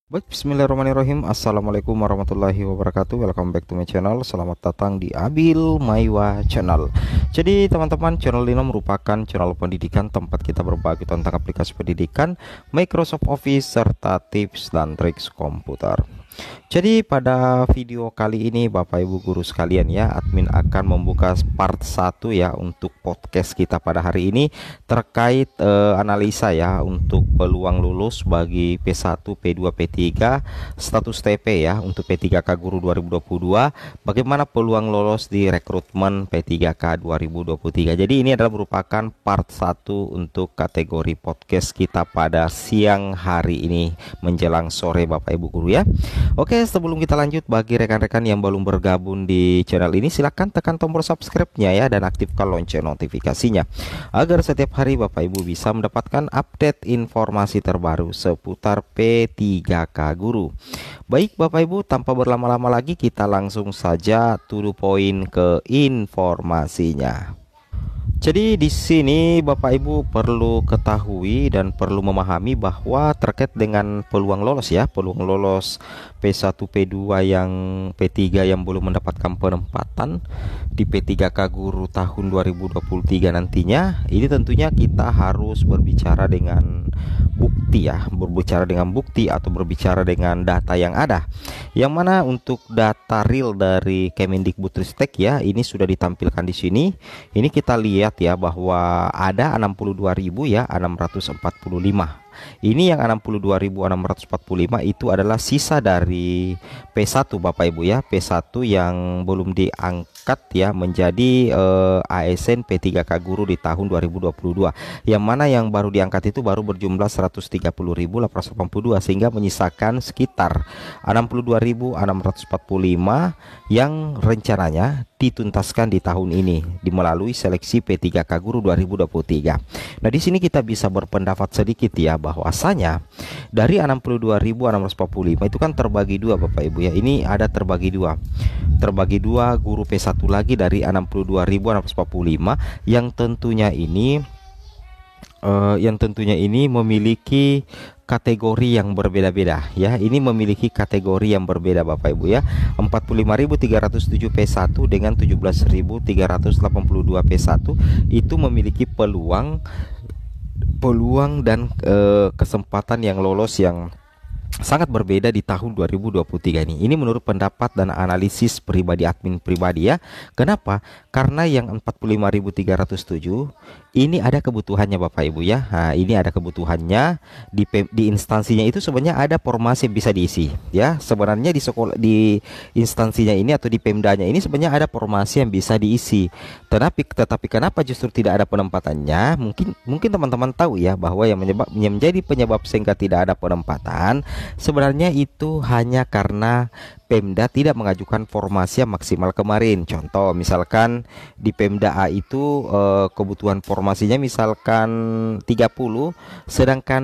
Baik, bismillahirrahmanirrahim. Assalamualaikum warahmatullahi wabarakatuh. Welcome back to my channel. Selamat datang di Abil Maiwa Channel. Jadi teman-teman, channel ini merupakan channel pendidikan tempat kita berbagi tentang aplikasi pendidikan, Microsoft Office, serta tips dan trik komputer. Jadi pada video kali ini Bapak Ibu guru sekalian ya, admin akan membuka part 1 ya untuk podcast kita pada hari ini terkait analisa ya untuk peluang lulus bagi P1, P2, P3 status TP ya untuk P3K Guru 2022. Bagaimana peluang lolos di rekrutmen P3K 2023. Jadi ini adalah merupakan part 1 untuk kategori podcast kita pada siang hari ini menjelang sore Bapak Ibu guru ya. Oke, sebelum kita lanjut, bagi rekan-rekan yang belum bergabung di channel ini, silahkan tekan tombol subscribe-nya ya dan aktifkan lonceng notifikasinya agar setiap hari Bapak Ibu bisa mendapatkan update informasi terbaru seputar P3K Guru. Baik Bapak Ibu, tanpa berlama-lama lagi kita langsung saja to the point ke informasinya. Jadi di sini Bapak Ibu perlu ketahui dan perlu memahami bahwa terkait dengan peluang lolos ya, peluang lolos P1, P2 yang P3 yang belum mendapatkan penempatan di P3K Guru tahun 2023 nantinya, ini tentunya kita harus berbicara dengan bukti ya, berbicara dengan bukti atau berbicara dengan data yang ada. Yang mana untuk data real dari Kemendikbudristek ya, ini sudah ditampilkan di sini. Ini kita lihat ya bahwa ada 62.000 ya 645. Ini yang 62.645 itu adalah sisa dari P1 Bapak Ibu ya, P1 yang belum diangkat ya menjadi ASN P3K Guru di tahun 2022. Yang mana yang baru diangkat itu baru berjumlah 130.882 sehingga menyisakan sekitar 62.645 yang rencananya dituntaskan di tahun ini melalui seleksi P3K Guru 2023. Nah, di sini kita bisa berpendapat sedikit ya bahwasanya dari 62.645 itu kan terbagi dua Bapak Ibu ya. Ini ada terbagi dua. Terbagi dua guru P1 lagi dari 62.645 yang tentunya ini memiliki kategori yang berbeda-beda ya. Ini memiliki kategori yang berbeda Bapak Ibu ya. 45.307 P1 dengan 17.382 P1 itu memiliki peluang dan kesempatan yang lolos yang sangat berbeda di tahun 2023 ini. Ini menurut pendapat dan analisis pribadi admin pribadi ya. Kenapa? Karena yang 45.307 ini ada kebutuhannya Bapak Ibu ya. Nah, ini ada kebutuhannya di instansinya itu sebenarnya ada formasi yang bisa diisi ya. Sebenarnya di sekolah, di instansinya ini atau di Pemdanya ini sebenarnya ada formasi yang bisa diisi. Tetapi kenapa justru tidak ada penempatannya? Mungkin teman-teman tahu ya bahwa yang menjadi penyebab sehingga tidak ada penempatan sebenarnya itu hanya karena Pemda tidak mengajukan formasi yang maksimal kemarin. Contoh misalkan di Pemda A itu kebutuhan formasinya misalkan 30, sedangkan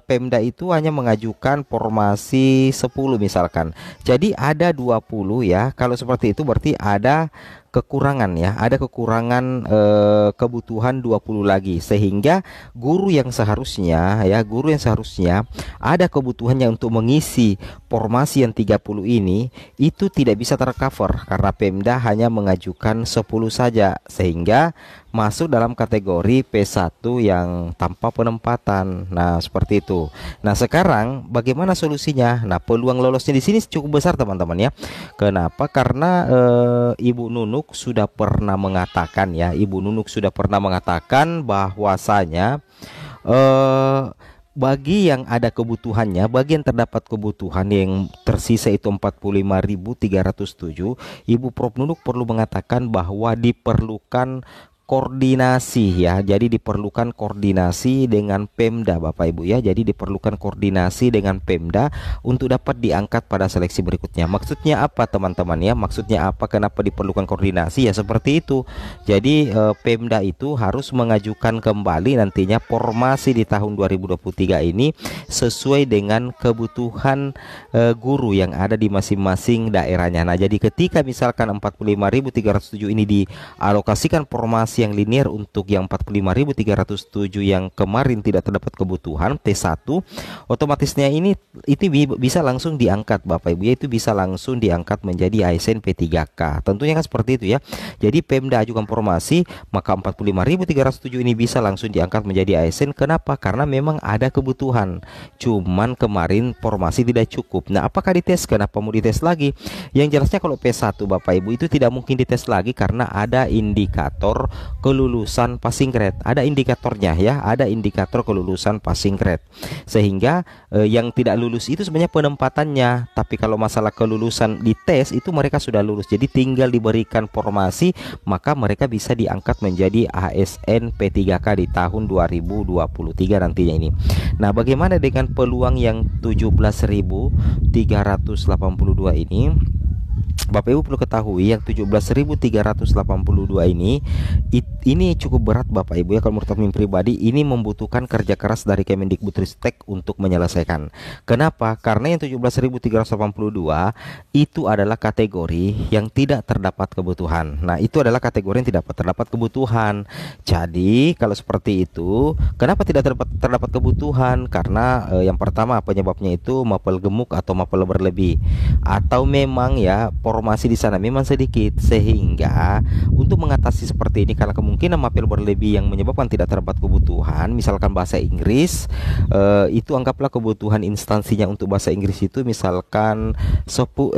Pemda itu hanya mengajukan formasi 10 misalkan. Jadi ada 20 ya. Kalau seperti itu berarti ada kekurangan ya, ada kekurangan kebutuhan 20 lagi, sehingga guru yang seharusnya ada kebutuhannya untuk mengisi formasi yang 30 ini itu tidak bisa tercover karena Pemda hanya mengajukan 10 saja, sehingga masuk dalam kategori P1 yang tanpa penempatan. Nah, seperti itu. Nah, sekarang bagaimana solusinya? Nah, peluang lolosnya di sini cukup besar teman-teman ya. Kenapa? Karena Ibu Nunuk sudah pernah mengatakan ya, Ibu Nunuk sudah pernah mengatakan bahwasanya bagi yang ada kebutuhannya, bagi yang terdapat kebutuhan yang tersisa itu 45.307, Ibu Prof Nunuk perlu mengatakan bahwa diperlukan koordinasi ya. Jadi diperlukan koordinasi dengan Pemda Bapak Ibu ya. Jadi diperlukan koordinasi dengan Pemda untuk dapat diangkat pada seleksi berikutnya. Maksudnya apa teman-teman ya? Maksudnya apa? Kenapa diperlukan koordinasi ya? Seperti itu. Jadi Pemda itu harus mengajukan kembali nantinya formasi di tahun 2023 ini sesuai dengan kebutuhan guru yang ada di masing-masing daerahnya. Nah, jadi ketika misalkan 45.307 ini dialokasikan formasi otomasi yang linear untuk yang 45.307 yang kemarin tidak terdapat kebutuhan T1, otomatisnya ini itu bisa langsung diangkat Bapak Ibu ya, itu bisa langsung diangkat menjadi ASN P3K. Tentunya kan seperti itu ya. Jadi Pemda ajukan formasi, maka 45.307 ini bisa langsung diangkat menjadi ASN. Kenapa? Karena memang ada kebutuhan. Cuman kemarin formasi tidak cukup. Nah, apakah dites? Kenapa mau dites lagi? Yang jelasnya kalau P1 Bapak Ibu itu tidak mungkin dites lagi karena ada indikator kelulusan passing grade. Ada indikatornya ya, ada indikator kelulusan passing grade. Sehingga yang tidak lulus itu sebenarnya penempatannya, tapi kalau masalah kelulusan di tes itu mereka sudah lulus. Jadi tinggal diberikan formasi, maka mereka bisa diangkat menjadi ASN P3K di tahun 2023 nantinya ini. Nah, bagaimana dengan peluang yang 17.382 ini? Bapak Ibu perlu ketahui yang 17.382 ini cukup berat Bapak Ibu ya. Kalau menurut kami pribadi ini membutuhkan kerja keras dari Kemendikbudristek untuk menyelesaikan. Kenapa? Karena yang 17.382 itu adalah kategori yang tidak terdapat kebutuhan. Nah, itu adalah kategori yang tidak terdapat kebutuhan. Jadi kalau seperti itu, kenapa tidak terdapat kebutuhan? Karena yang pertama penyebabnya itu mapel gemuk atau mapel berlebih, atau memang ya formasi di sana memang sedikit, sehingga untuk mengatasi seperti ini karena kemungkinan mapel berlebih yang menyebabkan tidak terdapat kebutuhan, misalkan bahasa Inggris, itu anggaplah kebutuhan instansinya untuk bahasa Inggris itu misalkan 10,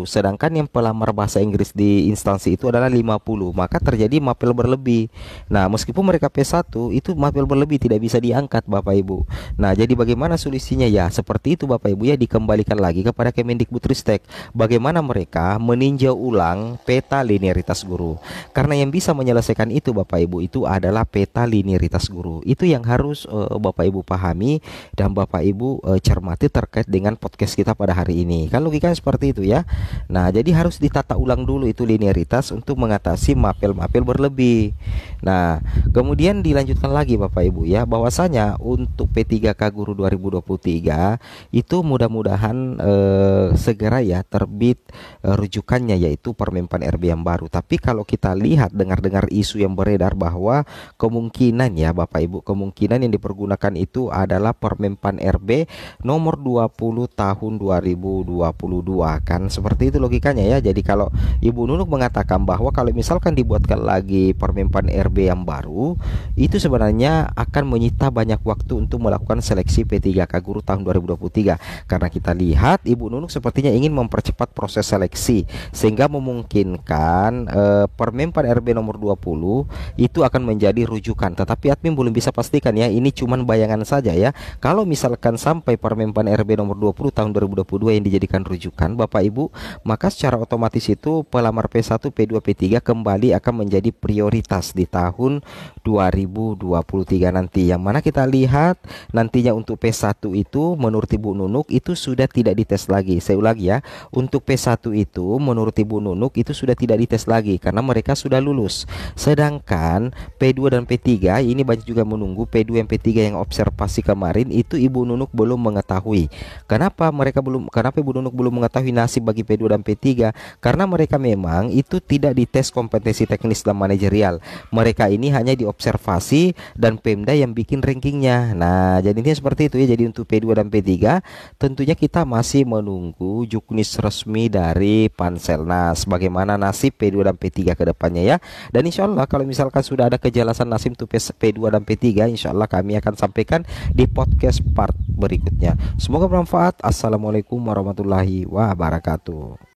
sedangkan yang pelamar bahasa Inggris di instansi itu adalah 50, maka terjadi mapel berlebih. Nah, meskipun mereka P1 itu mapel berlebih tidak bisa diangkat Bapak Ibu. Nah, jadi bagaimana solusinya ya? Seperti itu Bapak Ibu ya, dikembalikan lagi kepada Kemendikbudristek. Bagaimana mereka meninjau ulang peta linearitas guru. Karena yang bisa menyelesaikan itu Bapak Ibu itu adalah peta linearitas guru. Itu yang harus Bapak Ibu pahami dan Bapak Ibu cermati terkait dengan podcast kita pada hari ini. Kan logikanya seperti itu ya. Nah, jadi harus ditata ulang dulu itu linearitas untuk mengatasi mapel-mapel berlebih. Nah, kemudian dilanjutkan lagi Bapak Ibu ya, bahwasanya untuk P3K Guru 2023 itu mudah-mudahan segera ya terbit rujukannya, yaitu Permenpan RB yang baru. Tapi kalau kita lihat dengar-dengar isu yang beredar bahwa kemungkinan ya Bapak Ibu, kemungkinan yang dipergunakan itu adalah Permenpan RB nomor 20 tahun 2022, kan seperti itu logikanya ya. Jadi kalau Ibu Nunuk mengatakan bahwa kalau misalkan dibuatkan lagi Permenpan RB yang baru, itu sebenarnya akan menyita banyak waktu untuk melakukan seleksi P3K Guru tahun 2023. Karena kita lihat Ibu Nunuk sepertinya ingin mempercepat proses seleksi sehingga memungkinkan Permenpan RB nomor 20 itu akan menjadi rujukan. Tetapi admin belum bisa pastikan ya, ini cuman bayangan saja ya. Kalau misalkan sampai Permenpan RB nomor 20 tahun 2022 yang dijadikan rujukan Bapak Ibu, maka secara otomatis itu pelamar P1, P2, P3 kembali akan menjadi prioritas di tahun 2023 nanti. Yang mana kita lihat nantinya untuk P1 itu menurut Ibu Nunuk itu sudah tidak dites lagi. Saya ulangi ya, untuk P1 itu menurut Ibu Nunuk itu sudah tidak dites lagi karena mereka sudah lulus. Sedangkan P2 dan P3 ini banyak juga menunggu. P2 dan P3 yang observasi kemarin itu Ibu Nunuk belum mengetahui. Kenapa Ibu Nunuk belum mengetahui nasib bagi P2 dan P3? Karena mereka memang itu tidak dites kompetensi teknis dan manajerial. Mereka ini hanya diobservasi dan Pemda yang bikin rankingnya. Nah, jadi intinya seperti itu ya. Jadi untuk P2 dan P3 tentunya kita masih menunggu juknis resmi dari Panselnas bagaimana nasib P2 dan P3 ke depannya ya. Dan insya Allah kalau misalkan sudah ada kejelasan nasib untuk P2 dan P3, insya Allah kami akan sampaikan di podcast part berikutnya. Semoga bermanfaat. Assalamualaikum warahmatullahi wabarakatuh.